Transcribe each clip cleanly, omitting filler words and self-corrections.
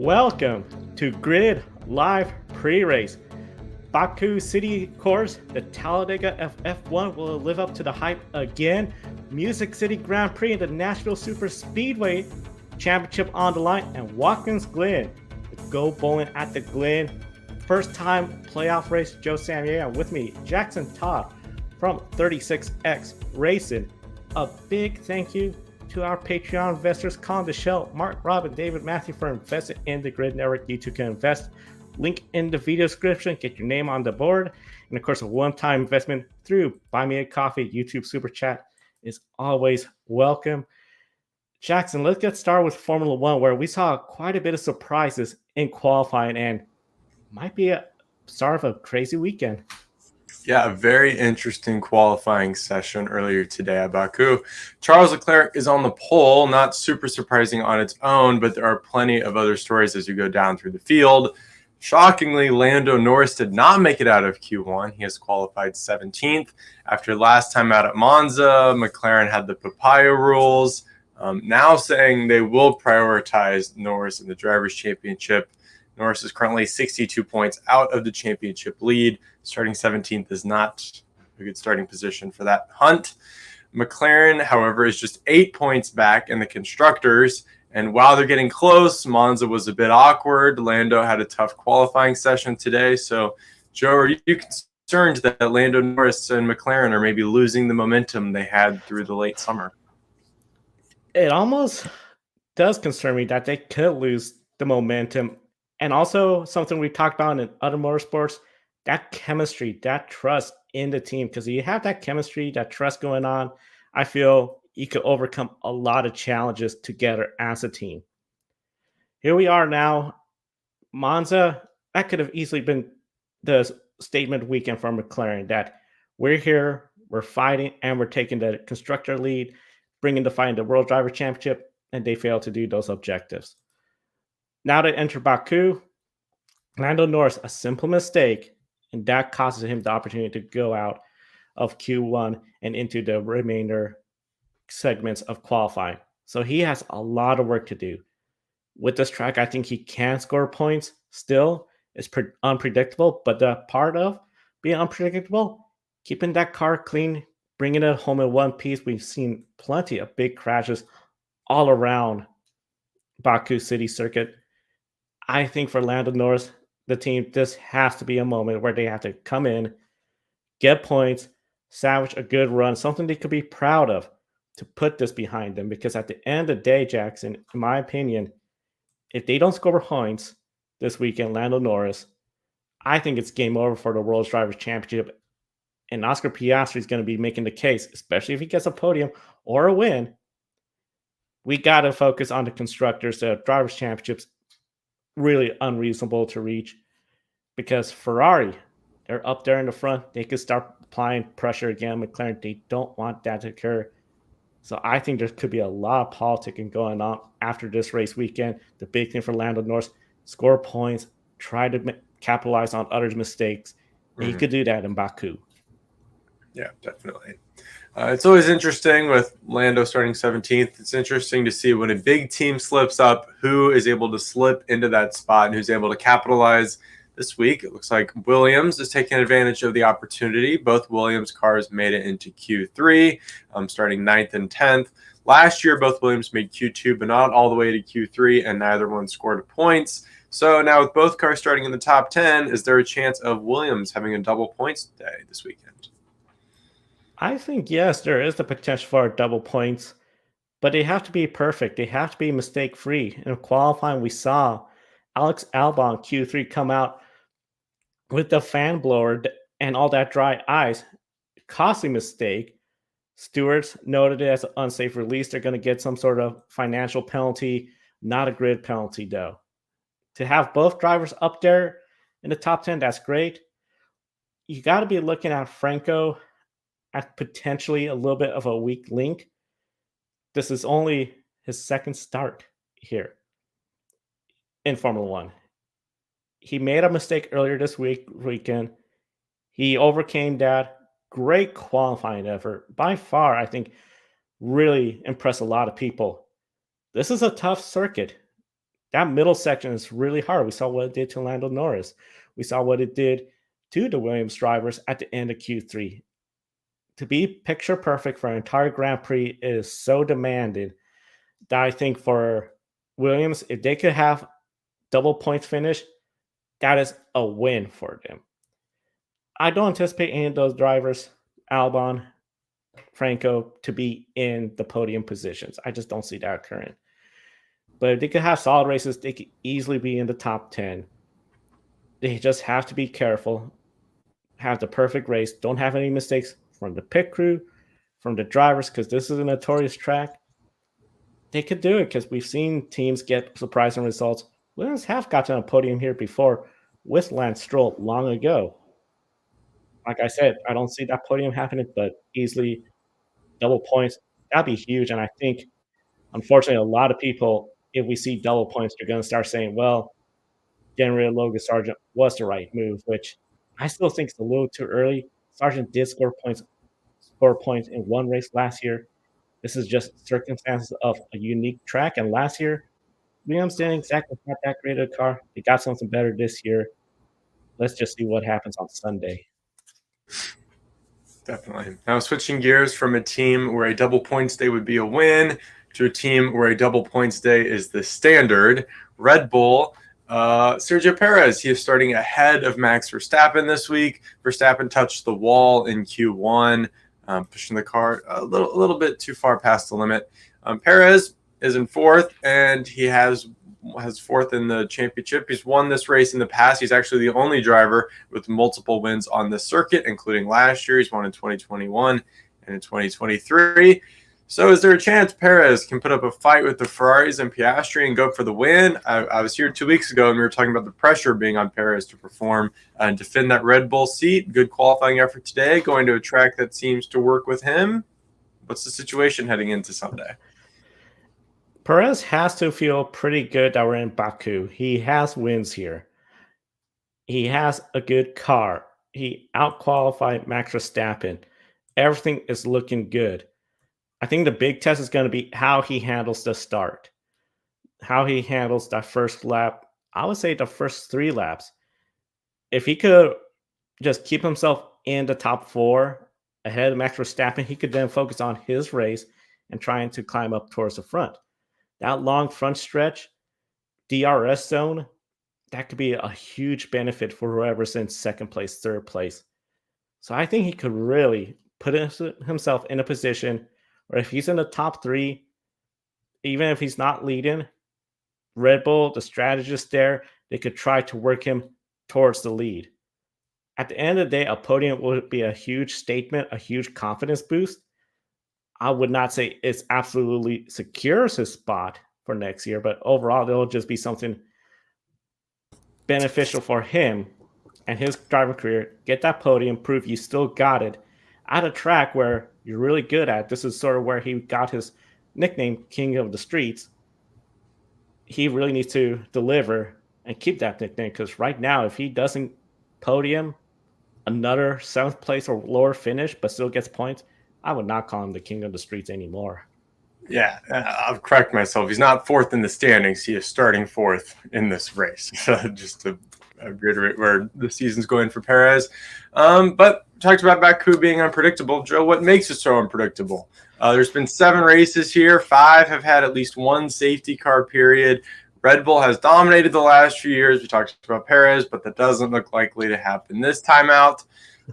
Welcome to Grid Live Pre-Race. Baku City course, the Talladega F1 will live up to the hype again. Music City Grand Prix and the Nashville Superspeedway Championship on the line, and Watkins Glen, the Go Bowling at the Glen. First time playoff race, Joe Samia, and with me, Jackson Todd from 36X Racing. A big thank you to our Patreon investors, Colin Deschelle, Mark, Robin, David, Matthew for investing in the Grid Network. You too can invest. Link in the video description. Get your name on the board. And of course, a one-time investment through Buy Me a Coffee, YouTube Super Chat is always welcome. Jackson, let's get started with Formula One, where we saw quite a bit of surprises in qualifying and might be a start of a crazy weekend. Yeah, a very interesting qualifying session earlier today at Baku. Charles Leclerc is on the pole, not super surprising on its own, but there are plenty of other stories as you go down through the field. Shockingly, Lando Norris did not make it out of Q1. He has qualified 17th. After last time out at Monza, McLaren had the papaya rules, now saying they will prioritize Norris in the Drivers' Championship. Norris is currently 62 points out of the championship lead. Starting 17th is not a good starting position for that hunt. McLaren, however, is just 8 points back in the constructors. And while they're getting close, Monza was a bit awkward. Lando had a tough qualifying session today. So, Joe, are you concerned that Lando Norris and McLaren are maybe losing the momentum they had through the late summer? It almost does concern me that they could lose the momentum. And also something we talked about in other motorsports, that chemistry, that trust in the team. Because you have that chemistry, that trust going on, I feel you could overcome a lot of challenges together as a team. Here we are now. Monza, that could have easily been the statement weekend for McLaren that we're here, we're fighting, and we're taking the constructor lead, bringing the fight in the World Driver Championship, and they failed to do those objectives. Now they enter Baku, Lando Norris, a simple mistake, and that causes him the opportunity to go out of Q1 and into the remainder segments of qualifying. So he has a lot of work to do. With this track, I think he can score points still. It's unpredictable, but the part of being unpredictable, keeping that car clean, bringing it home in one piece. We've seen plenty of big crashes all around Baku City Circuit. I think for Lando Norris, the team, this has to be a moment where they have to come in, get points, salvage a good run, something they could be proud of to put this behind them. Because at the end of the day, Jackson, in my opinion, if they don't score points this weekend, Lando Norris, I think it's game over for the World Drivers' Championship. And Oscar Piastri is going to be making the case, especially if he gets a podium or a win. We got to focus on the constructors. The Drivers' Championships really unreasonable to reach because Ferrari, they're up there in the front. They could start applying pressure again. McLaren, they don't want that to occur. So I think there could be a lot of politicking going on after this race weekend. The big thing for Lando Norris, score points, try to capitalize on others' mistakes. And he could do that in Baku. Yeah, definitely. It's always interesting with Lando starting 17th. It's interesting to see when a big team slips up, who is able to slip into that spot and who's able to capitalize. This week, it looks like Williams is taking advantage of the opportunity. Both Williams cars made it into Q3, starting 9th and 10th. Last year, both Williams made Q2, but not all the way to Q3, and neither one scored points. So now with both cars starting in the top 10, is there a chance of Williams having a double points day this weekend? I think, yes, there is the potential for double points, but they have to be perfect. They have to be mistake-free. In qualifying, we saw Alex Albon Q3 come out with the fan blower and all that dry ice. Costly mistake. Stewards noted it as an unsafe release. They're going to get some sort of financial penalty, not a grid penalty, though. To have both drivers up there in the top 10, that's great. You got to be looking at Franco as potentially a little bit of a weak link. This is only his second start here in Formula One. He made a mistake earlier this weekend. He overcame that. Great qualifying effort. By far, I think, really impressed a lot of people. This is a tough circuit. That middle section is really hard. We saw what it did to Lando Norris. We saw what it did to the Williams drivers at the end of Q3. To be picture perfect for an entire Grand Prix is so demanding that I think for Williams, if they could have double points finish, that is a win for them. I don't anticipate any of those drivers, Albon, Franco, to be in the podium positions. I just don't see that occurring. But if they could have solid races, they could easily be in the top 10. They just have to be careful, have the perfect race, don't have any mistakes from the pit crew, from the drivers, because this is a notorious track. They could do it because we've seen teams get surprising results. Williams have gotten a podium here before with Lance Stroll long ago. Like I said, I don't see that podium happening, but easily double points, that'd be huge. And I think, unfortunately, a lot of people, if we see double points, they're going to start saying, well, getting rid of Logan Sargent was the right move, which I still think is a little too early. Sargent did score points in one race last year. This is just circumstances of a unique track. And last year, Williams didn't exactly have that great a car. They got something better this year. Let's just see what happens on Sunday. Definitely. Now, switching gears from a team where a double points day would be a win to a team where a double points day is the standard, Red Bull. Sergio Perez, he is starting ahead of Max Verstappen this week. Verstappen touched the wall in Q1, pushing the car a little bit too far past the limit. Perez is in fourth, and he has fourth in the championship. He's won this race in the past. He's actually the only driver with multiple wins on the circuit, including last year. He's won in 2021 and in 2023. So is there a chance Perez can put up a fight with the Ferraris and Piastri and go for the win? I was here 2 weeks ago, and we were talking about the pressure being on Perez to perform and defend that Red Bull seat. Good qualifying effort today, going to a track that seems to work with him. What's the situation heading into Sunday? Perez has to feel pretty good that we're in Baku. He has wins here. He has a good car. He outqualified Max Verstappen. Everything is looking good. I think the big test is going to be how he handles the start, how he handles that first lap. I would say the first 3 laps. If he could just keep himself in the top 4 ahead of Max Verstappen, he could then focus on his race and trying to climb up towards the front. That long front stretch, DRS zone, that could be a huge benefit for whoever's in second place, third place. So I think he could really put himself in a position where if he's in the top 3, even if he's not leading, Red Bull, the strategist there, they could try to work him towards the lead. At the end of the day, a podium would be a huge statement, a huge confidence boost. I would not say it's absolutely secures his spot for next year, but overall, it'll just be something beneficial for him and his driving career. Get that podium, prove you still got it at a track where you're really good at. This is sort of where he got his nickname, King of the Streets. He really needs to deliver and keep that nickname, because right now, if he doesn't podium, another 7th place or lower finish, but still gets points, I would not call him the King of the Streets anymore. Yeah, I'll correct myself. He's not 4th in the standings. He is starting 4th in this race. Just to reiterate where the season's going for Perez. But talked about Baku being unpredictable. Joe, what makes it so unpredictable? There's been 7 races here. 5 have had at least one safety car period. Red Bull has dominated the last few years. We talked about Perez, but that doesn't look likely to happen this time out.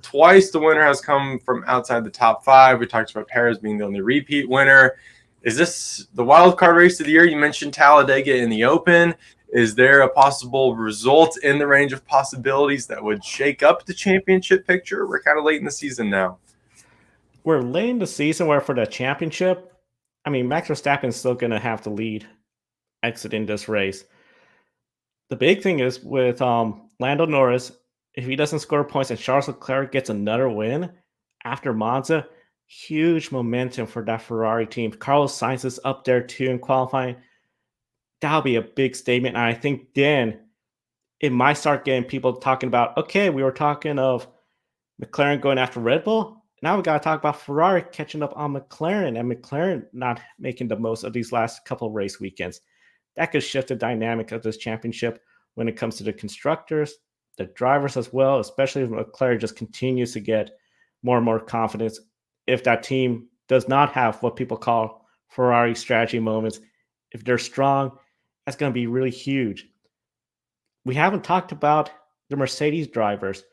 Twice the winner has come from outside the top 5. We talked about Perez being the only repeat winner. Is this the wild card race of the year? You mentioned Talladega in the Open. Is there a possible result in the range of possibilities that would shake up the championship picture? We're kind of late in the season now. We're late in the season where for the championship, I mean, Max Verstappen is still going to have the lead exiting this race. The big thing is with Lando Norris, if he doesn't score points and Charles Leclerc gets another win after Monza, huge momentum for that Ferrari team. Carlos Sainz is up there too in qualifying. That'll be a big statement. And I think then it might start getting people talking about, okay, we were talking of McLaren going after Red Bull. Now we got to talk about Ferrari catching up on McLaren and McLaren not making the most of these last couple race weekends. that could shift the dynamic of this championship when it comes to the constructors, the drivers as well, especially if Leclerc just continues to get more and more confidence. If that team does not have what people call Ferrari strategy moments, if they're strong, that's going to be really huge. We haven't talked about the Mercedes drivers.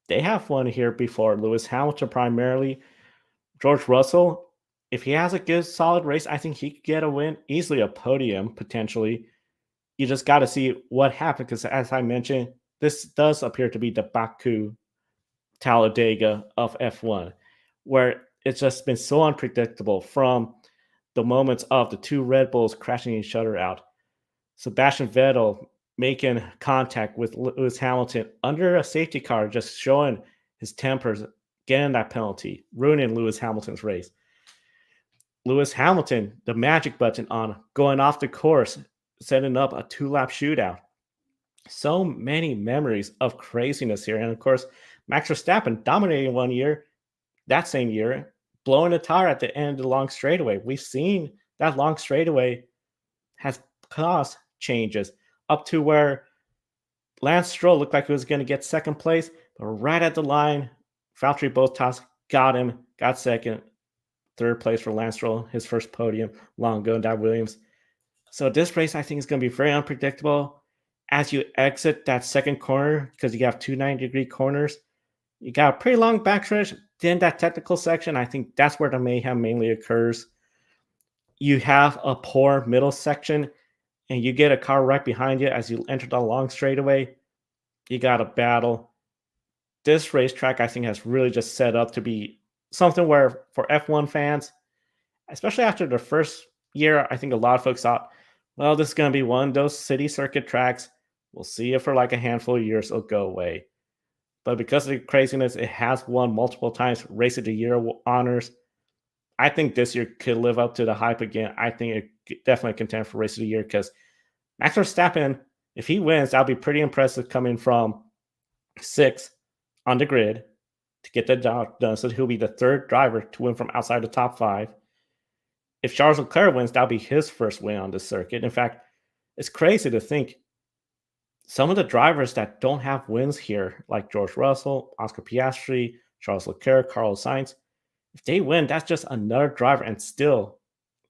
They have one here before. Lewis Hamilton primarily, George Russell. If he has a good solid race, I think he could get a win, easily a podium potentially. You just got to see what happens because, as I mentioned, this does appear to be the Baku Talladega of F1, where it's just been so unpredictable from the moments of the two Red Bulls crashing each other out. Sebastian Vettel making contact with Lewis Hamilton under a safety car, just showing his tempers, getting that penalty, ruining Lewis Hamilton's race. Lewis Hamilton, the magic button on, going off the course, setting up a 2-lap shootout. So many memories of craziness here. And of course, Max Verstappen dominating one year, that same year, blowing a tire at the end of the long straightaway. We've seen that long straightaway has caused changes up to where Lance Stroll looked like he was going to get second place, but right at the line, Valtteri Bottas got him, got second, third place for Lance Stroll, his first podium long ago in that Williams. So this race, I think, is going to be very unpredictable. As you exit that second corner, because you have two 90-degree corners, you got a pretty long backstretch. Then that technical section, I think that's where the mayhem mainly occurs. You have a poor middle section, and you get a car right behind you as you enter the long straightaway. You got a battle. This racetrack, I think, has really just set up to be something where, for F1 fans, especially after the first year, I think a lot of folks thought, well, this is going to be one of those city circuit tracks. We'll see it for like a handful of years. It'll go away. But because of the craziness, it has won multiple times Race of the Year honors. I think this year could live up to the hype again. I think it definitely contend for Race of the Year because Max Verstappen, if he wins, that'll be pretty impressive coming from 6th on the grid to get the job done. So he'll be the third driver to win from outside the top 5. If Charles Leclerc wins, that'll be his first win on the circuit. In fact, it's crazy to think some of the drivers that don't have wins here, like George Russell, Oscar Piastri, Charles Leclerc, Carlos Sainz, if they win, that's just another driver. And still,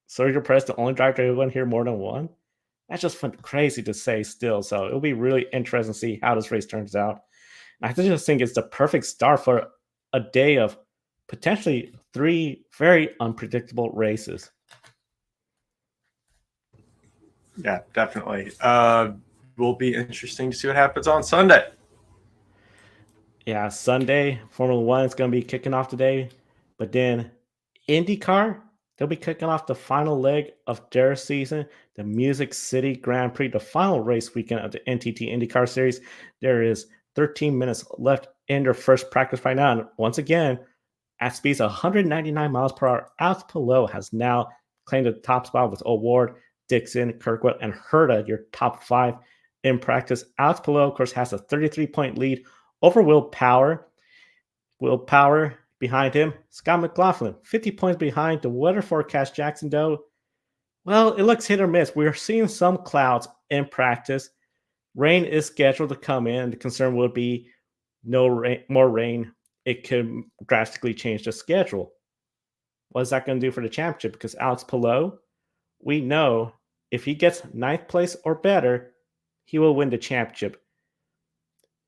Sergio Perez, the only driver to win here more than one. That's just crazy to say still. So it'll be really interesting to see how this race turns out. And I just think it's the perfect start for a day of potentially 3 very unpredictable races. Yeah, definitely. Will be interesting to see what happens on Sunday. Yeah, Sunday, Formula One is going to be kicking off today. But then IndyCar, they'll be kicking off the final leg of their season, the Music City Grand Prix, the final race weekend of the NTT INDYCAR Series. There is 13 minutes left in their first practice right now. And once again, at speeds of 199 miles per hour, Alex Palou has now claimed the top spot with O'Ward, Dixon, Kirkwood, and Herta, your top 5 in practice. Alex Palou, of course, has a 33-point lead over Will Power. Will Power behind him, Scott McLaughlin, 50 points behind. The weather forecast, Jackson, though, well, it looks hit or miss. We're seeing some clouds in practice. Rain is scheduled to come in. The concern would be no rain, more rain. It could drastically change the schedule. What is that going to do for the championship? Because Alex Palou, we know if he gets 9th place or better, he will win the championship.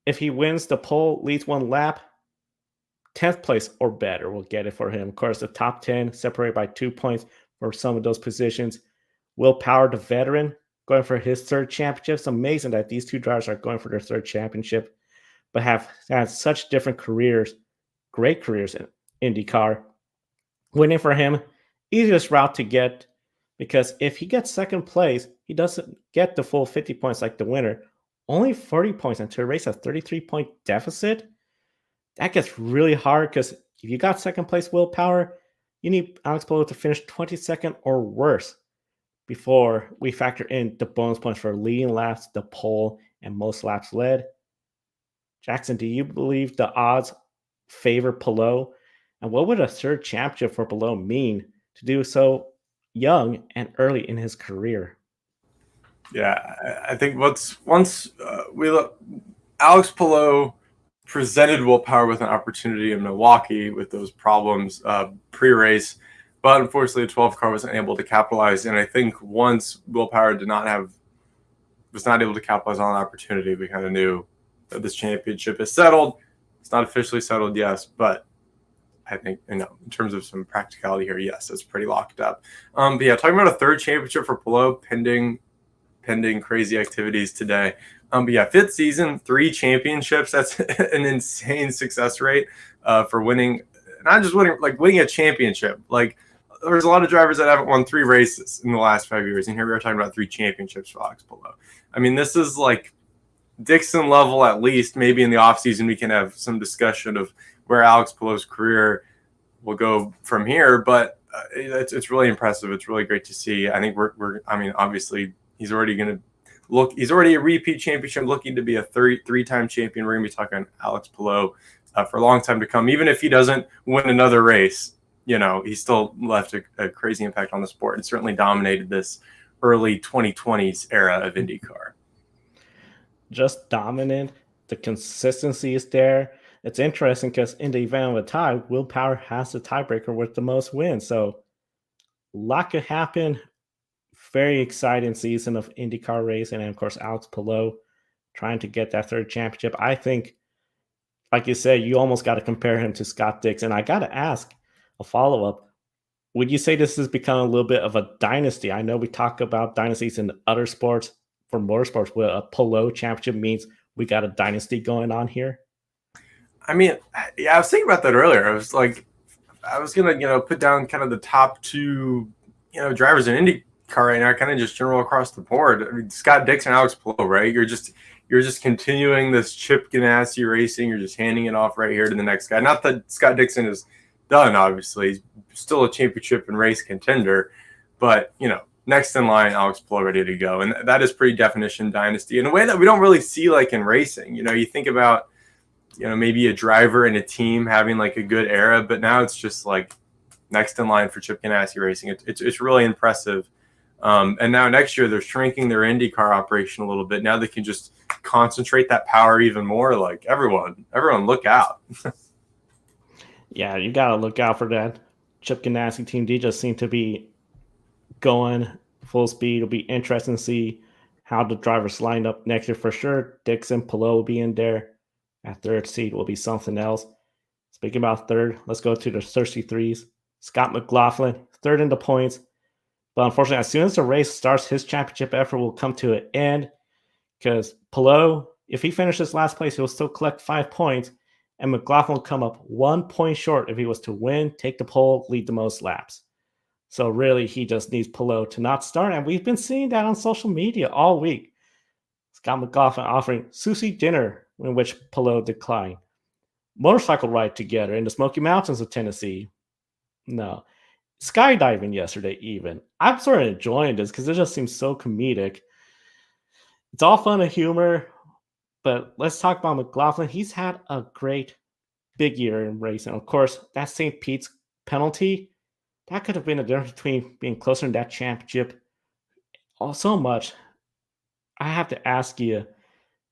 If he wins the pole, leads 1 lap, 10th place or better will get it for him. Of course, the top 10 separated by 2 points for some of those positions. Will Power, the veteran, going for his 3rd championship. It's amazing that these 2 drivers are going for their 3rd championship, but have had such different careers, great careers in IndyCar. Winning for him, easiest route to get, because if he gets 2nd place, he doesn't get the full 50 points like the winner. Only 40 points, and to erase a 33-point deficit, that gets really hard because if you got 2nd place Will Power, you need Alex Palou to finish 22nd or worse before we factor in the bonus points for leading laps, the pole, and most laps led. Jackson, do you believe the odds favor Palou? And what would a 3rd championship for Palou mean to do so young and early in his career? Yeah, I think once we look, Alex Palou presented Will Power with an opportunity in Milwaukee with those problems pre-race, but unfortunately, the 12 car wasn't able to capitalize. And I think once Will Power was not able to capitalize on an opportunity, we kind of knew that this championship is settled. It's not officially settled, yes, but I think, in terms of some practicality here, yes, it's pretty locked up. But yeah, talking about a third championship for Palou pending crazy activities today. But yeah, fifth season, 3 championships. That's an insane success rate for winning, not just winning, like winning a championship. Like there's a lot of drivers that haven't won 3 races in the last 5 years, and here we are talking about 3 championships for Alex Palou. I mean, this is like Dixon level at least. Maybe in the offseason we can have some discussion of where Alex Palou's career will go from here, but it's really impressive. It's really great to see. I think I mean, obviously he's already a repeat championship, looking to be a three-time champion. We're going to be talking Alex Palou for a long time to come. Even if he doesn't win another race, he still left a crazy impact on the sport and certainly dominated this early 2020s era of IndyCar. Just dominant. The consistency is there. It's interesting because in the event of a tie, Will Power has the tiebreaker with the most wins. So a lot could happen. Very exciting season of IndyCar racing, and of course Alex Palou trying to get that third championship. I think, like you said, you almost got to compare him to Scott Dixon. I got to ask a follow up. Would you say this has become a little bit of a dynasty? I know we talk about dynasties in other sports. For motorsports, where a Palou championship means we got a dynasty going on here. I mean, yeah, I was thinking about that earlier. I was gonna, put down kind of the top 2, drivers in IndyCar right now, kind of just general across the board. I mean, Scott Dixon, Alex Palou, right? You're just continuing this Chip Ganassi racing. You're just handing it off right here to the next guy. Not that Scott Dixon is done, obviously. He's still a championship and race contender, but next in line, Alex Palou ready to go. And that is pretty definition dynasty in a way that we don't really see like in racing. You think about, maybe a driver and a team having like a good era, but now it's just like next in line for Chip Ganassi racing. It's really impressive. And now next year they're shrinking their IndyCar operation a little bit. Now they can just concentrate that power even more. Like everyone look out. Yeah, you got to look out for that Chip Ganassi team. They just seem to be going full speed. It'll be interesting to see how the drivers line up next year for sure. Dixon, Palou will be in there. At third seed will be something else. Speaking about third, let's go to the thirsty threes. Scott McLaughlin, third in the points. But unfortunately, as soon as the race starts, his championship effort will come to an end because Palou, if he finishes last place, he'll still collect 5 points. And McLaughlin will come up 1 point short if he was to win, take the pole, lead the most laps. So really, he just needs Palou to not start. And we've been seeing that on social media all week. Scott McLaughlin offering sushi dinner, in which Palou declined. Motorcycle ride together in the Smoky Mountains of Tennessee. No. Skydiving yesterday, even. I'm sort of enjoying this because it just seems so comedic. It's all fun and humor, but let's talk about McLaughlin. He's had a great big year in racing. Of course, that St. Pete's penalty, that could have been the difference between being closer to that championship. Oh, so much. I have to ask you,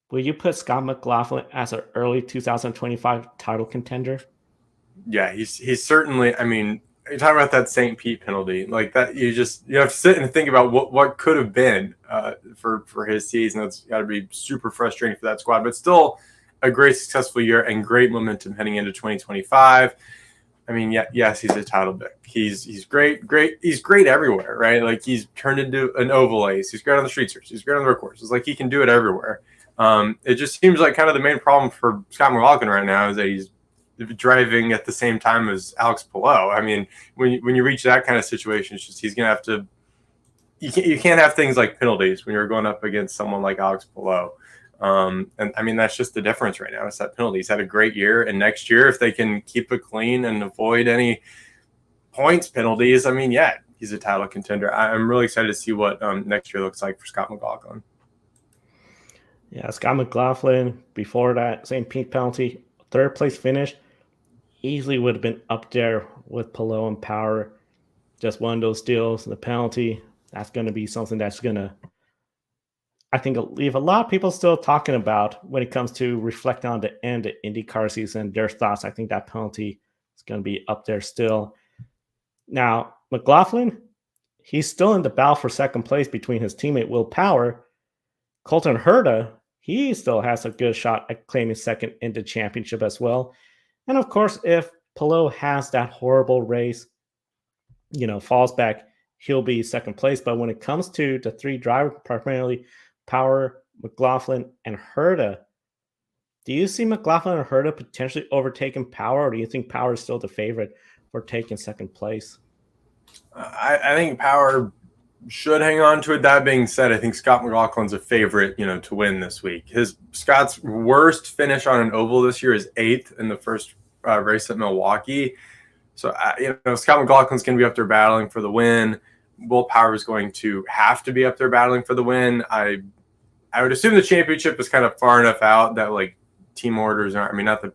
will you put Scott McLaughlin as an early 2025 title contender? Yeah, he's certainly. I mean, you're talking about that St. Pete penalty, like that. You have to sit and think about what could have been for his season. That's got to be super frustrating for that squad, but still a great successful year and great momentum heading into 2025. I mean, yes, he's a title pick. He's great. He's great everywhere, right? Like he's turned into an oval ace. He's great on the street circuits. He's great on the road courses. Like he can do it everywhere. It just seems like kind of the main problem for Scott McLaughlin right now is that he's driving at the same time as Alex Palou. I mean, when you reach that kind of situation, it's just he's gonna have to. You can't have things like penalties when you're going up against someone like Alex Palou. And I mean, that's just the difference right now. It's that penalty. He's had a great year. And next year, if they can keep it clean and avoid any points penalties, I mean, yeah, he's a title contender. I'm really excited to see what next year looks like for Scott McLaughlin. Yeah, Scott McLaughlin, before that St. Pete penalty, third place finish, easily would have been up there with Palou and Power. Just one of those deals, the penalty, that's going to be something that's going to I think leave a lot of people still talking about when it comes to reflecting on the end of IndyCar season, their thoughts. I think that penalty is going to be up there still. Now, McLaughlin, he's still in the battle for second place between his teammate Will Power. Colton Herta, he still has a good shot at claiming second in the championship as well. And of course, if Palou has that horrible race, falls back, he'll be second place. But when it comes to the three drivers, primarily Power, McLaughlin, and Herta, do you see McLaughlin and Herta potentially overtaking Power, or do you think Power is still the favorite for taking second place? I think Power should hang on to it. That being said, I think Scott McLaughlin's a favorite, to win this week. Scott's worst finish on an oval this year is 8th in the first race at Milwaukee. So, Scott McLaughlin's going to be up there battling for the win. Will Power is going to have to be up there battling for the win. I would assume the championship is kind of far enough out that like team orders aren't. I mean, not the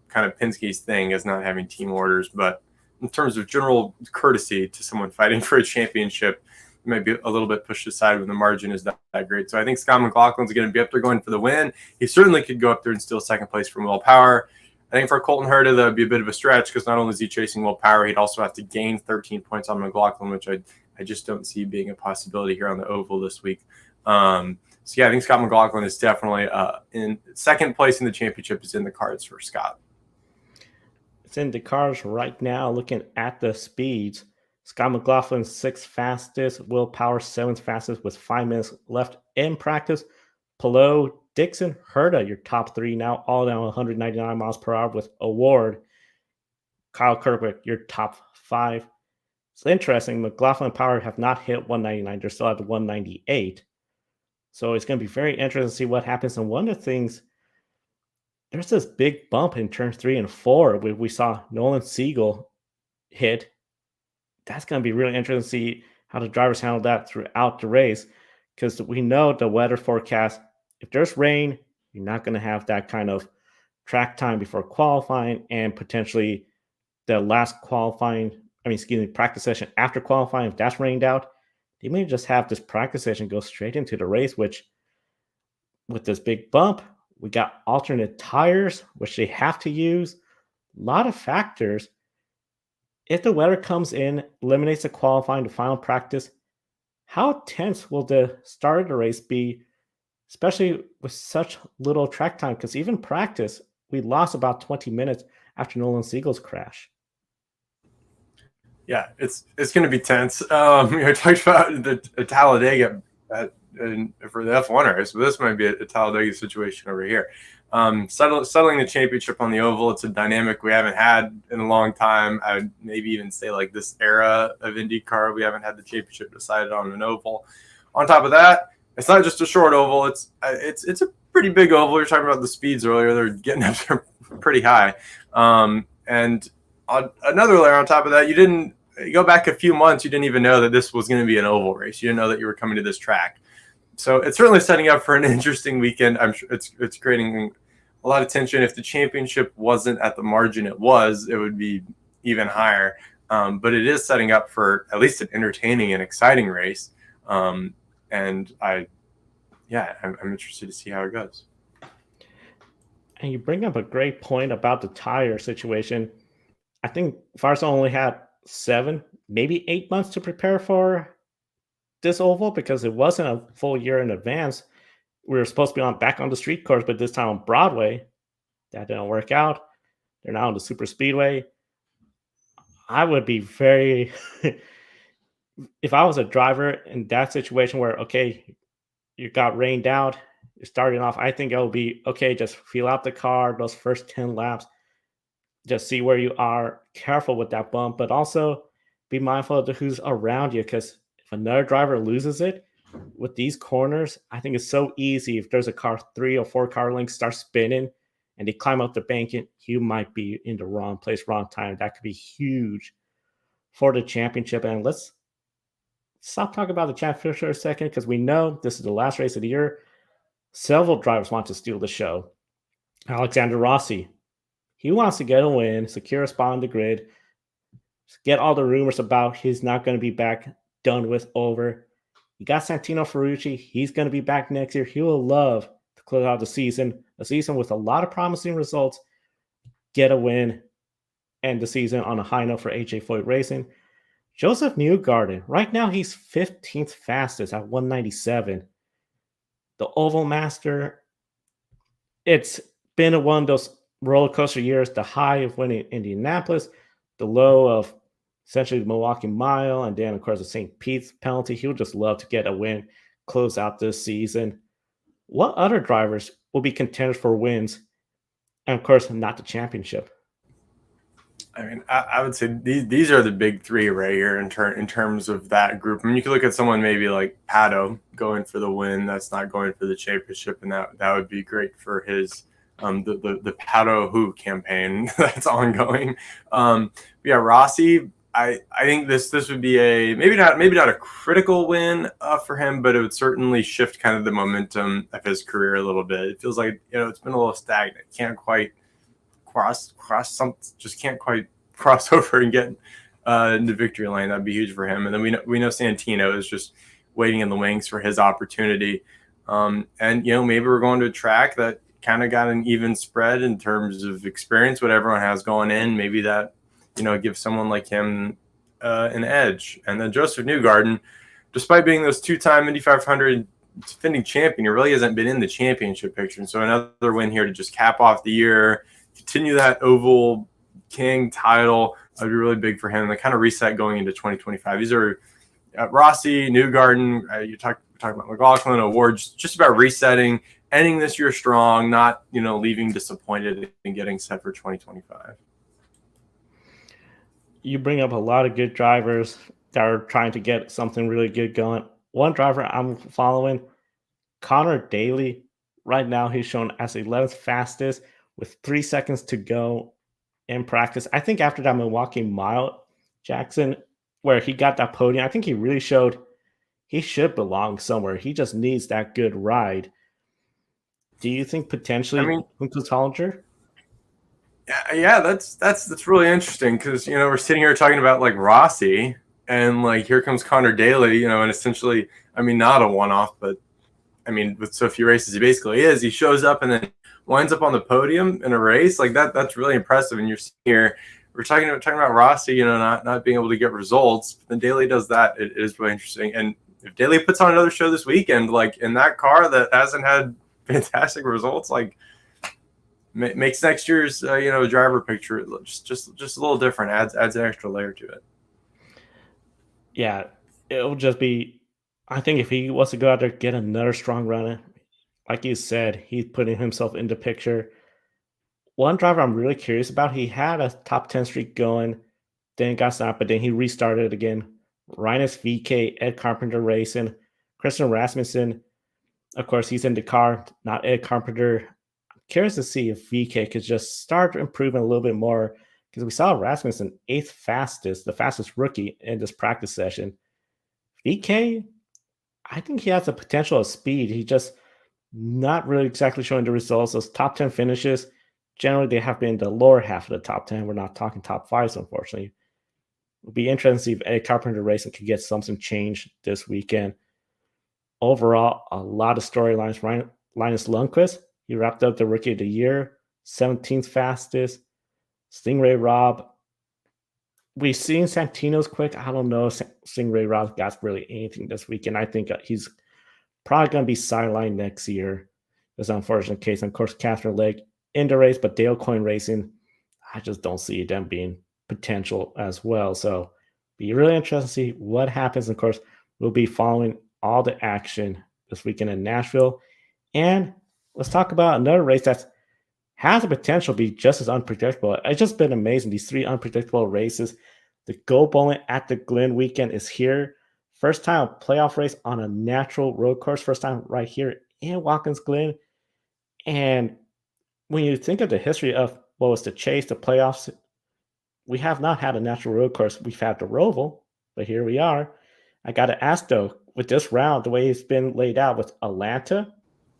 kind of Penske's thing is not having team orders, but in terms of general courtesy to someone fighting for a championship, it might be a little bit pushed aside when the margin is that great. So I think Scott McLaughlin's going to be up there going for the win. He certainly could go up there and steal second place from Will Power. I think for Colton Herta, that would be a bit of a stretch because not only is he chasing Will Power, he'd also have to gain 13 points on McLaughlin, which I just don't see being a possibility here on the oval this week. I think Scott McLaughlin is definitely in second place in the championship is in the cards for Scott. It's in the cards right now. Looking at the speeds, Scott McLaughlin 6th fastest, Will Power 7th fastest with 5 minutes left in practice. Palou, Dixon, Herta, your top 3 now, all down 199 miles per hour with Award. Kyle Kirkwood, your top 5. It's interesting. McLaughlin and Power have not hit 199. They're still at 198. So it's going to be very interesting to see what happens. And one of the things, there's this big bump in turns 3 and 4. We saw Nolan Siegel hit. That's going to be really interesting to see how the drivers handle that throughout the race, because we know the weather forecast, if there's rain, you're not going to have that kind of track time before qualifying, and potentially the last practice session after qualifying, if that's rained out, they may just have this practice session go straight into the race, which with this big bump, we got alternate tires, which they have to use. A lot of factors. If the weather comes in, eliminates the qualifying to final practice, how tense will the start of the race be, especially with such little track time? Because even practice, we lost about 20 minutes after Nolan Siegel's crash. Yeah, it's going to be tense. I talked about the Talladega for the F1 race, but this might be a Talladega situation over here. Settling the championship on the oval, it's a dynamic we haven't had in a long time. I would maybe even say like this era of IndyCar, we haven't had the championship decided on an oval. On top of that, it's not just a short oval. It's a pretty big oval. You're talking about the speeds earlier; they're getting up there pretty high. And another layer on top of that, you go back a few months, you didn't even know that this was going to be an oval race. You didn't know that you were coming to this track. So it's certainly setting up for an interesting weekend. I'm sure it's creating a lot of tension. If the championship wasn't at the margin it would be even higher. But it is setting up for at least an entertaining and exciting race. And I'm interested to see how it goes. And you bring up a great point about the tire situation. I think Firestone only had 7, maybe 8 months to prepare for this oval because it wasn't a full year in advance. We were supposed to be back on the street course, but this time on Broadway. That didn't work out. They're now on the Superspeedway. I would be very if I was a driver in that situation where, okay, you got rained out, you're starting off, I think it would be, okay, just feel out the car, those first 10 laps, just see where you are, careful with that bump, but also be mindful of who's around you, because if another driver loses it with these corners, I think it's so easy. If there's a car, 3 or 4 car lengths start spinning and they climb up the bank, you might be in the wrong place, wrong time. That could be huge for the championship. And let's stop talking about the championship for a second, because we know this is the last race of the year. Several drivers want to steal the show. Alexander Rossi, he wants to get a win, secure a spot on the grid, get all the rumors about he's not going to be back, done with, over. You got Santino Ferrucci. He's going to be back next year. He will love to close out the season, a season with a lot of promising results, get a win, end the season on a high note for AJ Foyt Racing. Joseph Newgarden, right now he's 15th fastest at 197. The Oval Master, it's been one of those roller coaster years, the high of winning Indianapolis, the low of essentially the Milwaukee Mile, and then, of course, the St. Pete's penalty. He would just love to get a win, close out this season. What other drivers will be contenders for wins? And, of course, not the championship. I mean, I would say these are the big three right here in terms of that group. I mean, you could look at someone maybe like Pato going for the win. That's not going for the championship, and that would be great for his the Pato Who campaign that's ongoing. Yeah, Rossi. I think this would be a maybe not a critical win for him, but it would certainly shift kind of the momentum of his career a little bit. It feels like it's been a little stagnant. Can't quite just can't quite cross over and get into victory lane. That'd be huge for him. And then we know Santino is just waiting in the wings for his opportunity. And maybe we're going to a track that kind of got an even spread in terms of experience, what everyone has going in. Maybe that gives someone like him an edge. And then Joseph Newgarden, despite being those two-time Indy 500 defending champion, he really hasn't been in the championship picture. And so another win here to just cap off the year, continue that Oval King title. That would be really big for him. They kind of reset going into 2025. These are Rossi, Newgarden. You talk about McLaughlin awards, just about resetting, ending this year strong, not leaving disappointed and getting set for 2025. You bring up a lot of good drivers that are trying to get something really good going. One driver I'm following, Connor Daly. Right now, he's shown as 11th fastest with 3 seconds to go in practice. I think after that Milwaukee Mile, Jackson, where he got that podium, I think he really showed he should belong somewhere. He just needs that good ride. Do you think potentially Hunkus Hollinger? Yeah, that's really interesting because we're sitting here talking about like Rossi and like here comes Connor Daly, and essentially, not a one-off, but with so few races he basically is. He shows up and then winds up on the podium in a race like that. That's really impressive. And you're here, we're talking about Rossi, not being able to get results. But then Daly does that. It is really interesting. And if Daly puts on another show this weekend, like in that car that hasn't had fantastic results, like makes next year's driver picture just a little different. Adds an extra layer to it. Yeah, it'll just be. I think if he was to go out there get another strong run, like you said, he's putting himself into picture. One driver I'm really curious about, he had a top 10 streak going, then got stopped, but then he restarted again. Rinus VK, Ed Carpenter Racing, Christian Rasmussen. Of course, he's in the car, not Ed Carpenter. I'm curious to see if VK could just start improving a little bit more because we saw Rasmussen 8th fastest, the fastest rookie in this practice session. VK, I think he has the potential of speed. He just not really exactly showing the results. Those top 10 finishes, generally they have been in the lower half of the top 10. We're not talking top 5s, unfortunately. It'll be interesting to see if Ed Carpenter Racing could get something changed this weekend. Overall, a lot of storylines. Linus Lundqvist, he wrapped up the Rookie of the Year, 17th fastest. Stingray Robb, we've seen Santino's quick. I don't know if Stingray Robb got really anything this weekend. I think he's probably going to be sidelined next year. This unfortunate case. And of course, Catherine Legg in the race, but Dale Coyne Racing, I just don't see them being potential as well. So be really interesting to see what happens. Of course, we'll be following all the action this weekend in Nashville. And let's talk about another race that has the potential to be just as unpredictable. It's just been amazing. These 3 unpredictable races. The Go Bowling at the Glen weekend is here. First time playoff race on a natural road course. First time right here in Watkins Glen. And when you think of the history of what was the chase, the playoffs, we have not had a natural road course. We've had the Roval, but here we are. I got to ask, though, with this round, the way it's been laid out with Atlanta,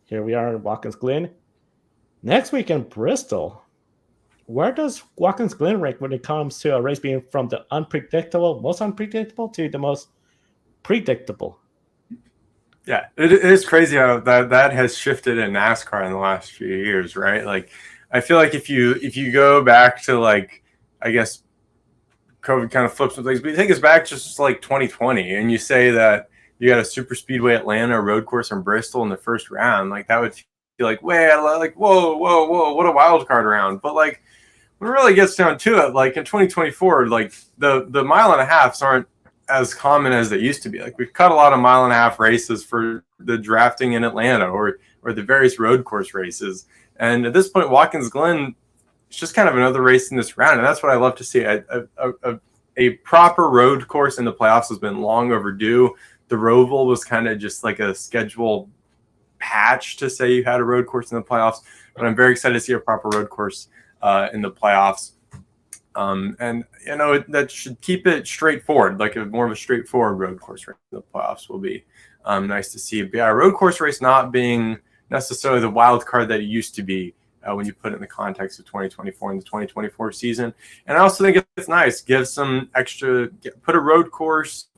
here we are in Watkins Glen. Next week in Bristol, where does Watkins Glen rank when it comes to a race being from the most unpredictable to the most predictable? Yeah, it is crazy how that has shifted in NASCAR in the last few years, right? Like, I feel like if you go back to, like, I guess COVID kind of flips some things, but you take us back just like 2020, and you say that you got a super speedway Atlanta road course in Bristol in the first round, like that would feel like way like whoa, whoa, whoa, what a wild card round. But like when it really gets down to it, like in 2024, like the mile and a halves aren't as common as they used to be. Like we've cut a lot of mile and a half races for the drafting in Atlanta or the various road course races. And at this point, Watkins Glen, it's just kind of another race in this round, and that's what I love to see. A proper road course in the playoffs has been long overdue. The Roval was kind of just like a schedule patch to say you had a road course in the playoffs, but I'm very excited to see a proper road course in the playoffs. And that should keep it straightforward, like more of a straightforward road course race in the playoffs will be nice to see. But yeah, a road course race not being necessarily the wild card that it used to be when you put it in the context of 2024 and the 2024 season. And I also think it's nice, give some extra, put a road course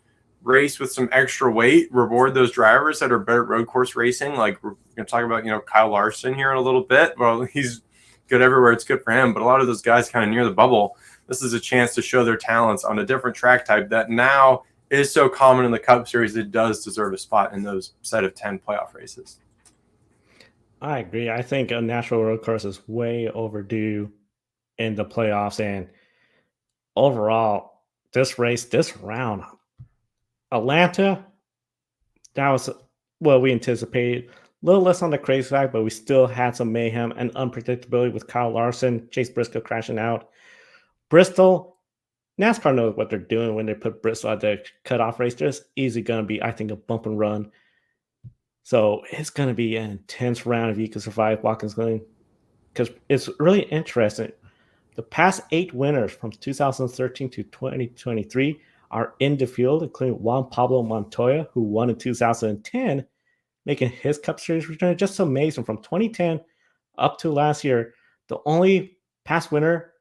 race with some extra weight, reward those drivers that are better at road course racing. Like we're going to talk about, Kyle Larson here in a little bit. Well, he's good everywhere. It's good for him. But a lot of those guys kind of near the bubble, this is a chance to show their talents on a different track type that now is so common in the Cup Series. It does deserve a spot in those set of 10 playoff races. I agree. I think a natural road course is way overdue in the playoffs. And overall, this round, Atlanta, that was what we anticipated. A little less on the crazy side, but we still had some mayhem and unpredictability with Kyle Larson, Chase Briscoe crashing out. Bristol, NASCAR knows what they're doing when they put Bristol at the cutoff race. There's easily going to be, I think, a bump and run. So it's going to be an intense round if you can survive Watkins Glen, because it's really interesting. The past 8 winners from 2013 to 2023 are in the field, including Juan Pablo Montoya, who won in 2010, making his Cup Series return. Just amazing. From 2010 up to last year, the only past winner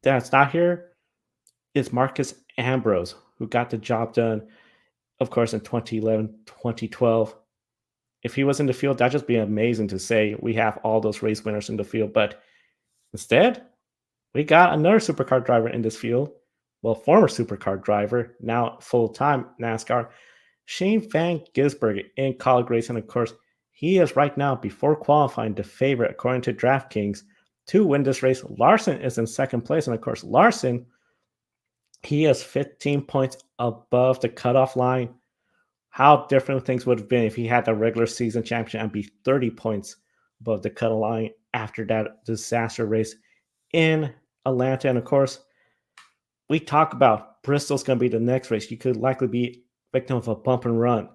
that's not here is Marcus Ambrose, who got the job done, of course, in 2011, 2012. If he was in the field, that'd just be amazing to say we have all those race winners in the field. But instead, we got another supercar driver in this field. Well, former supercar driver, now full-time NASCAR, Shane Van Gisbergen in College racing. Of course, he is right now, before qualifying, the favorite according to DraftKings to win this race. Larson is in second place, and of course, Larson, he is 15 points above the cutoff line. How different things would have been if he had the regular season championship and be 30 points above the cutoff line after that disaster race in Atlanta. And of course, we talk about Bristol's going to be the next race. You could likely be victim of a bump and run.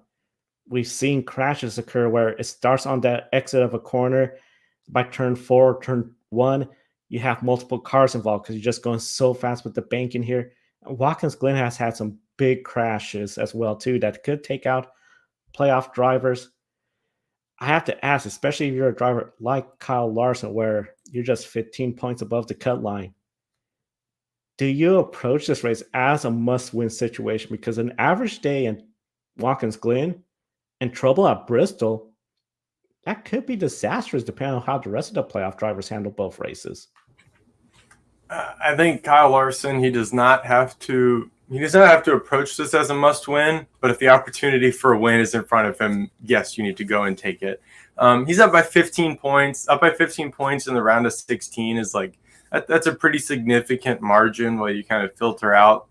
We've seen crashes occur where it starts on the exit of a corner. By turn 4, turn 1, you have multiple cars involved because you're just going so fast with the banking here. Watkins Glen has had some big crashes as well too that could take out playoff drivers. I have to ask, especially if you're a driver like Kyle Larson, where you're just 15 points above the cut line, do you approach this race as a must-win situation? Because an average day in Watkins Glen and trouble at Bristol, that could be disastrous depending on how the rest of the playoff drivers handle both races. I think Kyle Larson, he does not have to approach this as a must win, but if the opportunity for a win is in front of him, yes, you need to go and take it. He's up by 15 points. Up by 15 points in the round of 16 is like that's a pretty significant margin while you kind of filter out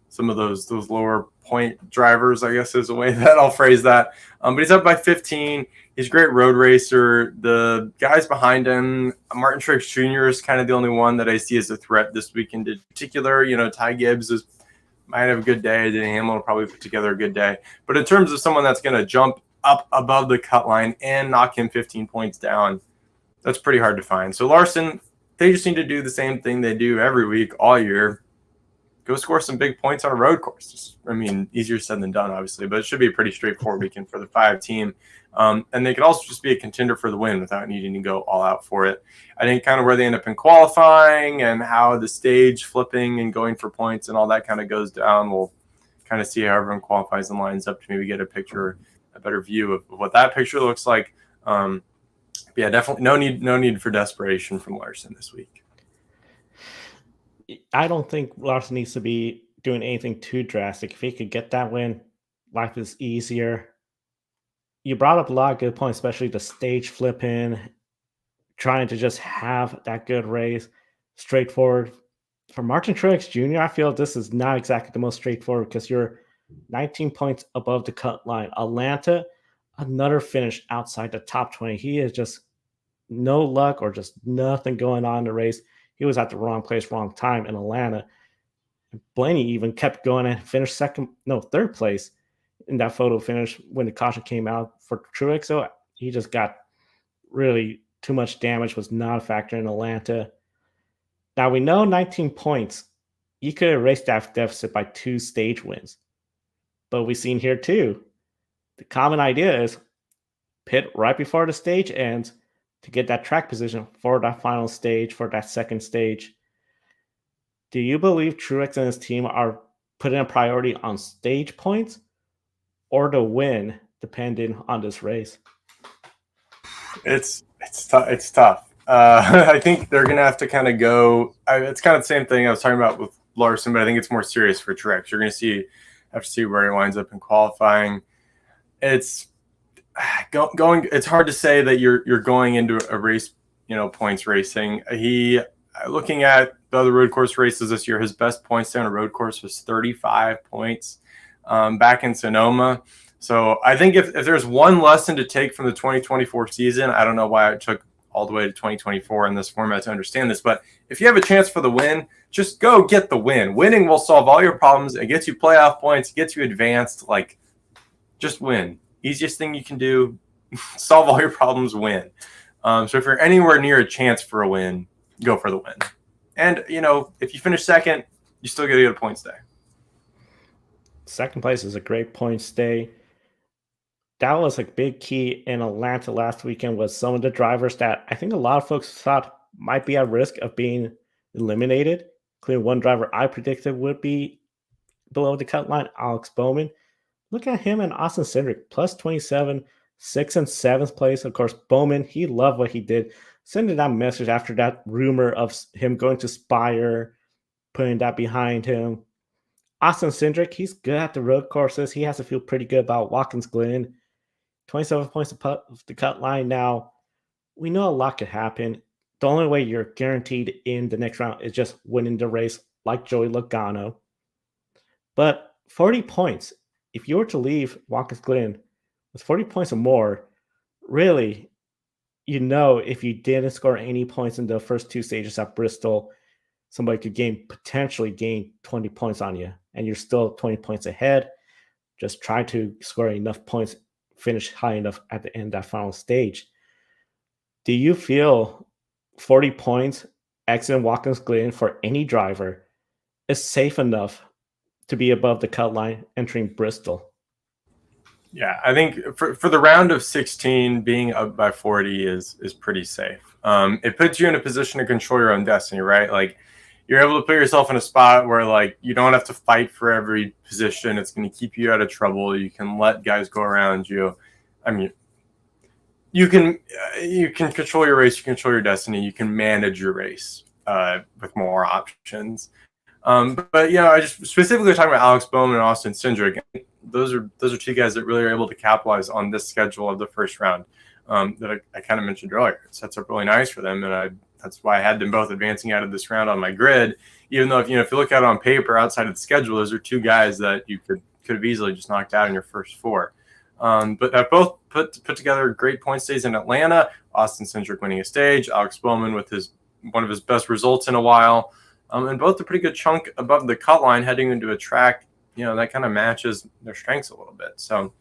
some of those lower point drivers, I guess is the way that I'll phrase that. But he's up by 15. He's a great road racer. The guys behind him, Martin Truex Jr. is kind of the only one that I see as a threat this weekend in particular. Ty Gibbs might have a good day. Denny Hamlin will probably put together a good day. But in terms of someone that's going to jump up above the cut line and knock him 15 points down, that's pretty hard to find. So Larson, they just need to do the same thing they do every week all year. Go score some big points on a road course. Easier said than done, obviously, but it should be a pretty straightforward weekend for the 5 team. And they could also just be a contender for the win without needing to go all out for it. I think kind of where they end up in qualifying and how the stage flipping and going for points and all that kind of goes down, we'll kind of see how everyone qualifies and lines up to maybe get a picture better view of what that picture looks like. Yeah, definitely no need for desperation from Larson this week. I don't think Larson needs to be doing anything too drastic. If he could get that win, life is easier. You brought up a lot of good points, especially the stage flipping, trying to just have that good race, straightforward. For Martin Truex Jr., I feel this is not exactly the most straightforward because you're 19 points above the cut line. Atlanta, another finish outside the top 20. He is just no luck or just nothing going on in the race. He was at the wrong place, wrong time in Atlanta. Blaney even kept going and finished third place in that photo finish when the caution came out for Truex. So he just got really too much damage, was not a factor in Atlanta. Now we know 19 points. You could erase that deficit by 2 stage wins. But we've seen here too. The common idea is pit right before the stage ends to get that track position for that final stage, for that second stage. Do you believe Truex and his team are putting a priority on stage points or the win, depending on this race? It's tough. I think they're going to have to kind of go. It's kind of the same thing I was talking about with Larson, but I think it's more serious for Truex. You're going to have to see where he winds up in qualifying. It's going. It's hard to say that you're going into a race, points racing. Looking at the other road course races this year, his best points down a road course was 35 points back in Sonoma. So I think if there's one lesson to take from the 2024 season, I don't know why it took all the way to 2024 in this format to understand this, but if you have a chance for the win, just go get the win. Winning will solve all your problems. It gets you playoff points, it gets you advanced. Like, just win. Easiest thing you can do, solve all your problems, win. So if you're anywhere near a chance for a win, go for the win. And, if you finish second, you still get a good points day. Second place is a great points day. That was a big key in Atlanta last weekend was some of the drivers that I think a lot of folks thought might be at risk of being eliminated. Including one driver I predicted would be below the cut line, Alex Bowman. Look at him and Austin Cindric, plus 27, 6th and 7th place. Of course, Bowman, he loved what he did. Sending that message after that rumor of him going to Spire, putting that behind him. Austin Cindric, he's good at the road courses. He has to feel pretty good about Watkins Glen. 27 points above the cut line. Now, we know a lot could happen. The only way you're guaranteed in the next round is just winning the race like Joey Logano. But 40 points, if you were to leave Watkins Glen with 40 points or more, really, if you didn't score any points in the first 2 stages at Bristol, somebody could potentially gain 20 points on you, and you're still 20 points ahead. Just try to score enough points, finish high enough at the end of that final stage. Do you feel 40 points exiting Watkins Glen for any driver is safe enough to be above the cut line entering Bristol? Yeah, I think for the round of 16, being up by 40 is pretty safe. It puts you in a position to control your own destiny, right? Like, you're able to put yourself in a spot where, like, you don't have to fight for every position. It's going to keep you out of trouble. You can let guys go around you. I mean, you can control your race. You control your destiny. You can manage your race with more options. But I just specifically talking about Alex Bowman and Austin Cindric. Those are 2 guys that really are able to capitalize on this schedule of the first round that I kind of mentioned earlier. It sets up really nice for them, and that's why I had them both advancing out of this round on my grid. Even though if you look at it on paper outside of the schedule, those are 2 guys that you could have easily just knocked out in your first 4. But have both put together great point days in Atlanta. Austin Cindric winning a stage, Alex Bowman with one of his best results in a while, and both a pretty good chunk above the cut line heading into a track that kind of matches their strengths a little bit. So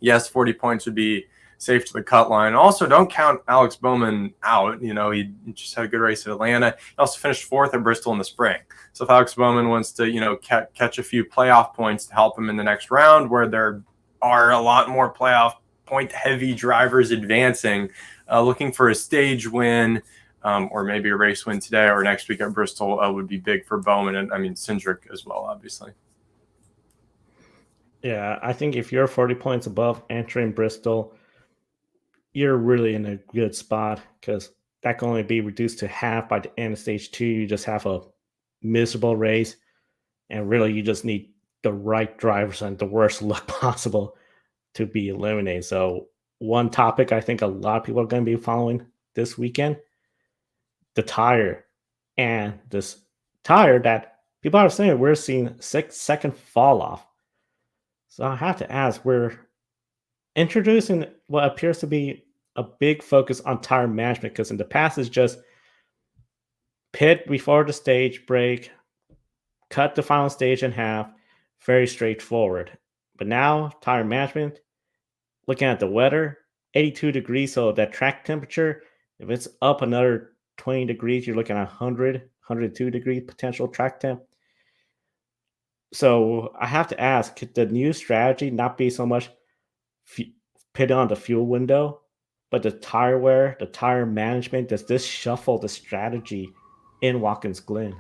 yes, 40 points would be safe to the cut line. Also, don't count Alex Bowman out. He just had a good race at Atlanta. He also finished 4th at Bristol in the spring. So if Alex Bowman wants to, catch a few playoff points to help him in the next round, where there are a lot more playoff point-heavy drivers advancing, looking for a stage win or maybe a race win today or next week at Bristol would be big for Bowman and Cindric as well, obviously. Yeah, I think if you're 40 points above entering Bristol, you're really in a good spot because that can only be reduced to half by the end of stage two. You just have a miserable race, and really you just need the right drivers and the worst luck possible to be eliminated. So, one topic I think a lot of people are going to be following this weekend, the tire. And this tire that people are saying we're seeing 6 second fall off. So I have to ask, we're introducing what appears to be a big focus on tire management because in the past it's just pit before the stage break, cut the final stage in half, very straightforward. But now tire management, looking at the weather, 82 degrees, so that track temperature, if it's up another 20 degrees, you're looking at 102 degree potential track temp. So I have to ask, could the new strategy not be so much fu- pit on the fuel window, but the tire wear, the tire management? Does this shuffle the strategy in Watkins Glen?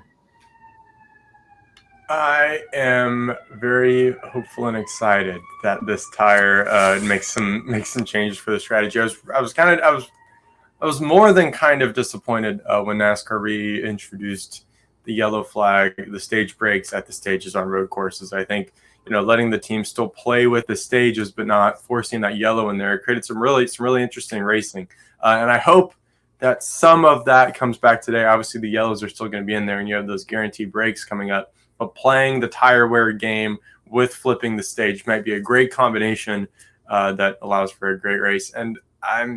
I am very hopeful and excited that this tire makes some changes for the strategy. I was more than kind of disappointed when NASCAR reintroduced the yellow flag, the stage breaks at the stages on road courses. I think letting the team still play with the stages, but not forcing that yellow in there, created some really interesting racing. And I hope that some of that comes back today. Obviously, the yellows are still going to be in there, and you have those guaranteed breaks coming up. But playing the tire wear game with flipping the stage might be a great combination that allows for a great race. And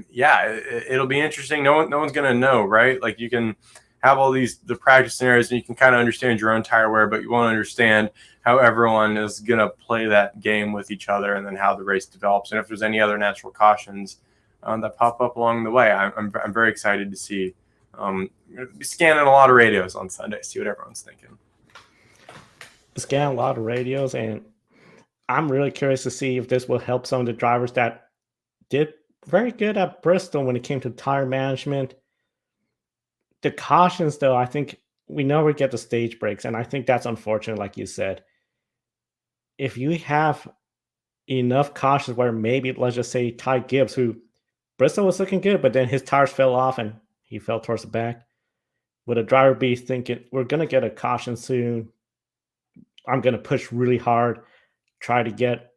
it'll be interesting. No one's gonna know, right? Like you can have all the practice scenarios and you can kind of understand your own tire wear, but you won't understand how everyone is gonna play that game with each other and then how the race develops. And if there's any other natural cautions that pop up along the way, I'm very excited to see. Be scanning a lot of radios on Sunday, see what everyone's thinking. Scan a lot of radios, and I'm really curious to see if this will help some of the drivers that did very good at Bristol when it came to tire management. The cautions, though, I think we never get the stage breaks, and I think that's unfortunate, like you said. If you have enough cautions where maybe, let's just say, Ty Gibbs, who Bristol was looking good, but then his tires fell off and he fell towards the back, would a driver be thinking, we're going to get a caution soon? I'm going to push really hard, try to get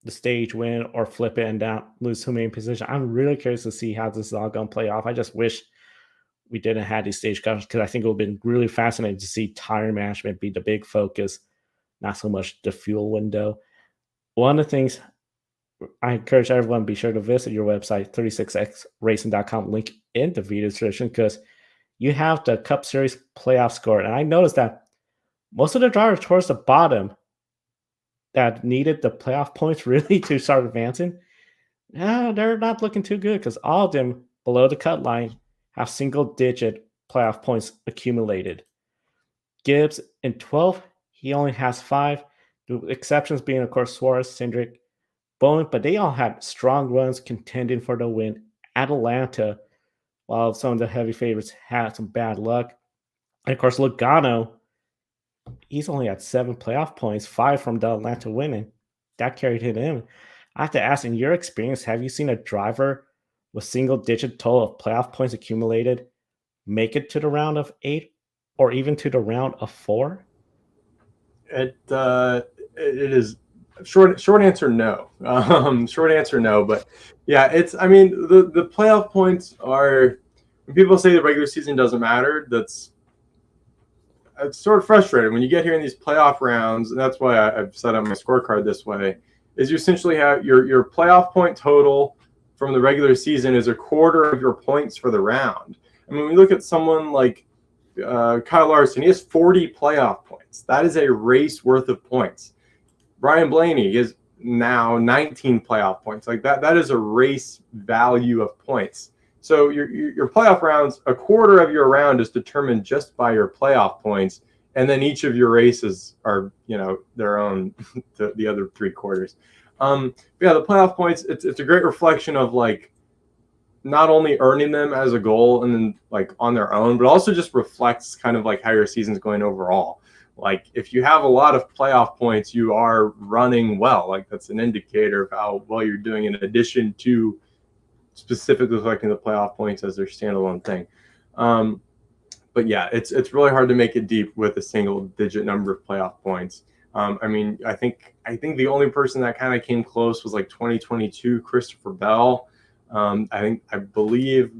the stage win or flip it and not lose too many position. I'm really curious to see how this is all going to play off. I just wish we didn't have these stage cautions because I think it would have been really fascinating to see tire management be the big focus, not so much the fuel window. One of the things I encourage everyone be sure to visit your website, 36xracing.com, link in the video description, because you have the Cup Series playoff score. And I noticed that most of the drivers towards the bottom that needed the playoff points really to start advancing, they're not looking too good because all of them below the cut line have single digit playoff points accumulated. Gibbs in 12th, he only has 5. The exceptions being, of course, Suarez, Cindric, Bowen, but they all had strong runs contending for the win at Atlanta, while some of the heavy favorites had some bad luck. And of course, Logano, he's only at 7 playoff points, 5 from the Atlanta winning. That carried him in. I have to ask, in your experience, have you seen a driver with single digit total of playoff points accumulated make it to the round of 8 or even to the round of 4? It is short answer no. Short answer no, but yeah, I mean the playoff points are, when people say the regular season doesn't matter, it's sort of frustrating when you get here in these playoff rounds, and that's why I've set up my scorecard this way. Is you essentially have your playoff point total from the regular season is a quarter of your points for the round. And when we look at someone like Kyle Larson, he has 40 playoff points. That is a race worth of points. Brian Blaney is now 19 playoff points. Like that is a race value of points. So your playoff rounds, a quarter of your round is determined just by your playoff points, and then each of your races are their own the other 3 quarters. Yeah, the playoff points, it's a great reflection of like not only earning them as a goal and then like on their own, but also just reflects kind of like how your season's going overall. Like if you have a lot of playoff points, you are running well. Like that's an indicator of how well you're doing in addition to specifically collecting the playoff points as their standalone thing. But yeah, it's really hard to make it deep with a single digit number of playoff points. I mean, I think the only person that kind of came close was like 2022 Christopher Bell. I believe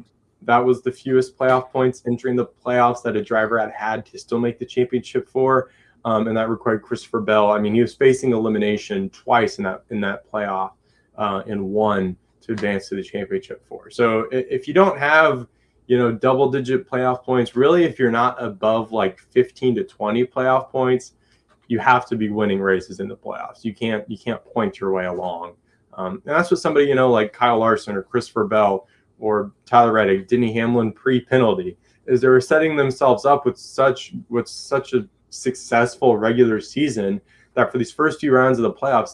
that was the fewest playoff points entering the playoffs that a driver had to still make the championship for, and that required Christopher Bell. I mean, he was facing elimination twice in that playoff, and won to advance to the championship for. So if you don't have double digit playoff points, really, if you're not above like 15 to 20 playoff points, you have to be winning races in the playoffs. You can't point your way along. And that's what somebody, like Kyle Larson or Christopher Bell or Tyler Reddick, Denny Hamlin pre-penalty, is they were setting themselves up with such a successful regular season that for these first few rounds of the playoffs,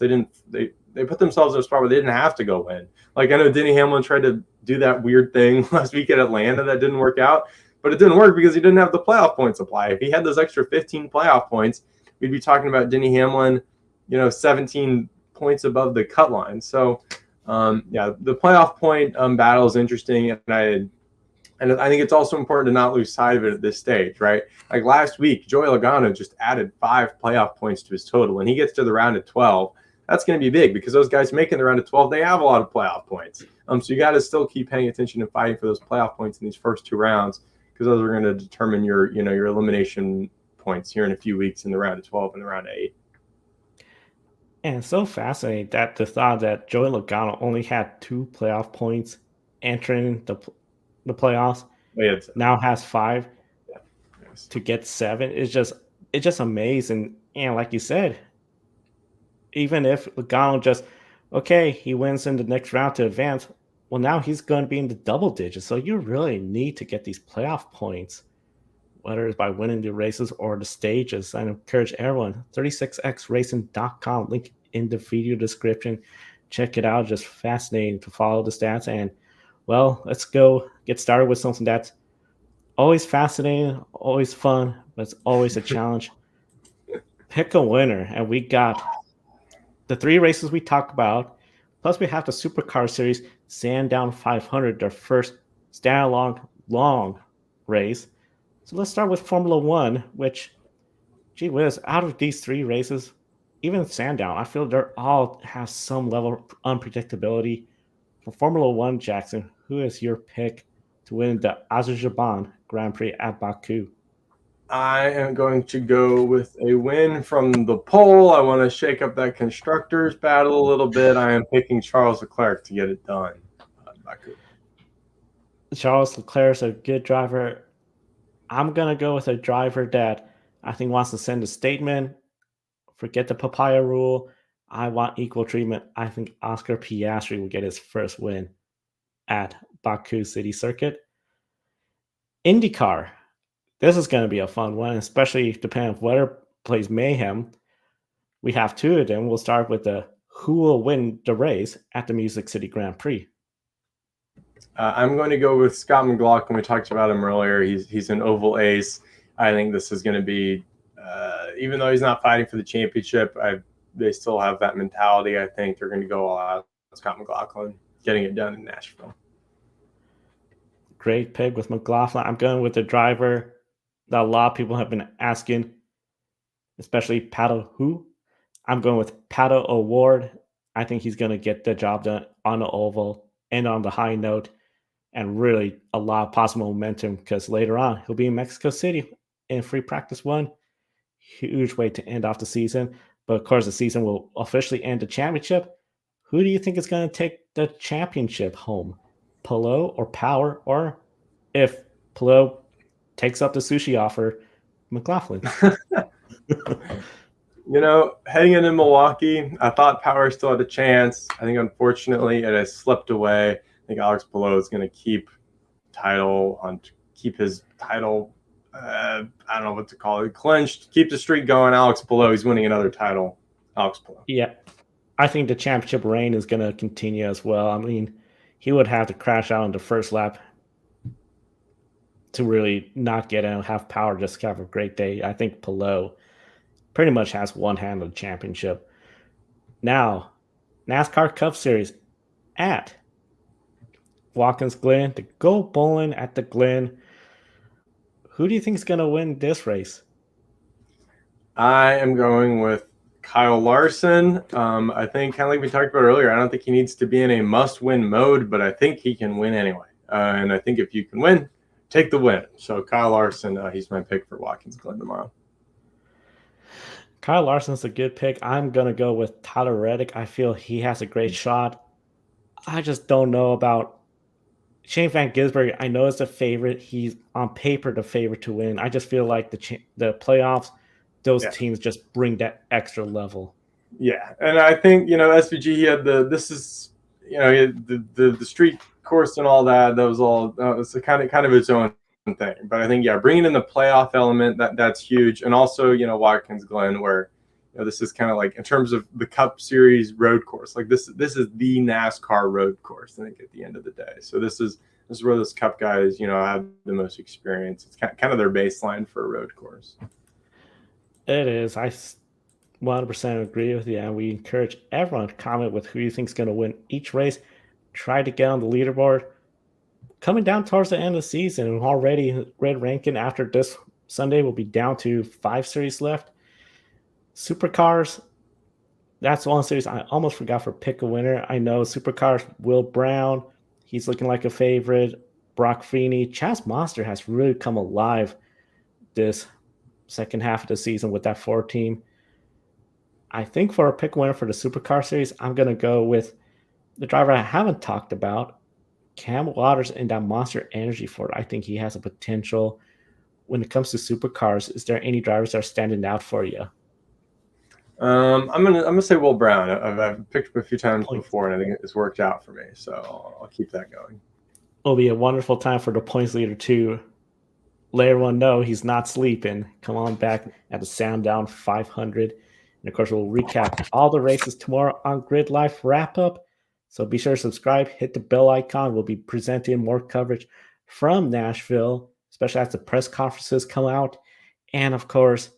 they put themselves in a spot where they didn't have to go win. Like I know Denny Hamlin tried to do that weird thing last week at Atlanta that didn't work out, but it didn't work because he didn't have the playoff point supply. If he had those extra 15 playoff points, we'd be talking about Denny Hamlin, 17 points above the cut line. So, the playoff point battle is interesting, and I think it's also important to not lose sight of it at this stage, right? Like last week, Joey Logano just added 5 playoff points to his total. When he gets to the round of 12, that's going to be big because those guys making the round of 12, they have a lot of playoff points. So you got to still keep paying attention and fighting for those playoff points in these first 2 rounds because those are going to determine your elimination points here in a few weeks in the round of 12 and the round of 8. And it's so fascinating that the thought that Joey Logano only had 2 playoff points entering the playoffs, now has 5 to get 7. It's just amazing. And like you said, even if Logano he wins in the next round to advance, well, now he's going to be in the double digits. So you really need to get these playoff points, whether it's by winning the races or the stages. I encourage everyone, 36xracing.com, link in the video description. Check it out. Just fascinating to follow the stats. And, well, let's go get started with something that's always fascinating, always fun, but it's always a challenge. Pick a winner. And we got the 3 races we talked about, plus we have the Supercar Series Sandown 500, their first standalone long race. So let's start with Formula One, which, gee whiz, out of these 3 races, even Sandown, I feel they're all have some level of unpredictability. For Formula One, Jackson, who is your pick to win the Azerbaijan Grand Prix at Baku? I am going to go with a win from the pole. I want to shake up that constructors battle a little bit. I am picking Charles Leclerc to get it done at Baku. Charles Leclerc is a good driver. I'm going to go with a driver that I think wants to send a statement. Forget the papaya rule. I want equal treatment. I think Oscar Piastri will get his first win at Baku City Circuit. IndyCar. This is going to be a fun one, especially depending on weather plays mayhem. We have 2 of them. We'll start with who will win the race at the Music City Grand Prix. I'm going to go with Scott McLaughlin. We talked about him earlier. He's an oval ace. I think this is going to be, even though he's not fighting for the championship, they still have that mentality. I think they're going to go all out. Scott McLaughlin getting it done in Nashville. Great pick with McLaughlin. I'm going with the driver that a lot of people have been asking, especially Pato who. I'm going with Pato O'Ward. I think he's going to get the job done on the oval and on the high note, and really a lot of possible momentum because later on he'll be in Mexico City in free practice 1. Huge way to end off the season. But of course, the season will officially end the championship. Who do you think is going to take the championship home? Palou or Power? Or if Palou takes up the sushi offer, McLaughlin? Heading into Milwaukee, I thought Power still had a chance. I think, unfortunately, it has slipped away. I think Alex Palou is going to keep his title. I don't know what to call it. Clinched. Keep the streak going. Alex Palou. He's winning another title. Alex Palou. Yeah. I think the championship reign is going to continue as well. I mean, he would have to crash out on the first lap to really not get in and have Power just have a great day. I think Palou pretty much has one hand on the championship. Now, NASCAR Cup Series at Watkins Glen to go bowling at the Glen. Who do you think is going to win this race? I am going with Kyle Larson. I think, kind of like we talked about earlier, I don't think he needs to be in a must-win mode, but I think he can win anyway. And I think if you can win, take the win. So Kyle Larson, he's my pick for Watkins Glen tomorrow. Kyle Larson's a good pick. I'm going to go with Tyler Reddick. I feel he has a great shot. I just don't know about Shane Van Gisbergen. I know it's a favorite. He's on paper the favorite to win. I just feel like the playoffs, those teams just bring that extra level. Yeah, and I think SVG. He had he had the street course and all that. That was all. It's kind of its own thing. But I think bringing in the playoff element that's huge, and also Watkins Glen, where this is kind of like in terms of the Cup Series road course. Like this is the NASCAR road course. I think at the end of the day, so this is where those Cup guys have the most experience. It's kind of their baseline for a road course. It is. I 100% agree with you, and we encourage everyone to comment with who you think is going to win each race. Try to get on the leaderboard. Coming down towards the end of the season, and already Red Rankin after this Sunday will be down to 5 series left. Supercars, that's one series I almost forgot for pick a winner. I know Supercars, Will Brown, he's looking like a favorite. Brock Feeney, Chaz Monster has really come alive this second half of the season with that 4 team. I think for a pick winner for the Supercar Series, I'm going to go with the driver I haven't talked about, Cam Waters, and that Monster Energy Ford. I think he has a potential. When it comes to Supercars, is there any drivers that are standing out for you? I'm gonna say Will Brown. I've picked him a few times before, and I think it's worked out for me. So I'll keep that going. It'll be a wonderful time for the points leader to let everyone know he's not sleeping. Come on back at the Sound 500. And of course, we'll recap all the races tomorrow on Grid Life Wrap Up. So be sure to subscribe, hit the bell icon. We'll be presenting more coverage from Nashville, especially as the press conferences come out. And of course,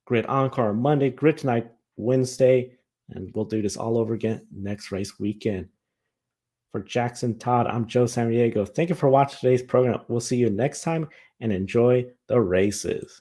Grid Encore on Monday, Grid Tonight Wednesday. And we'll do this all over again next race weekend. For Jackson Todd, I'm Joe Samriego. Thank you for watching today's program. We'll see you next time and enjoy the races.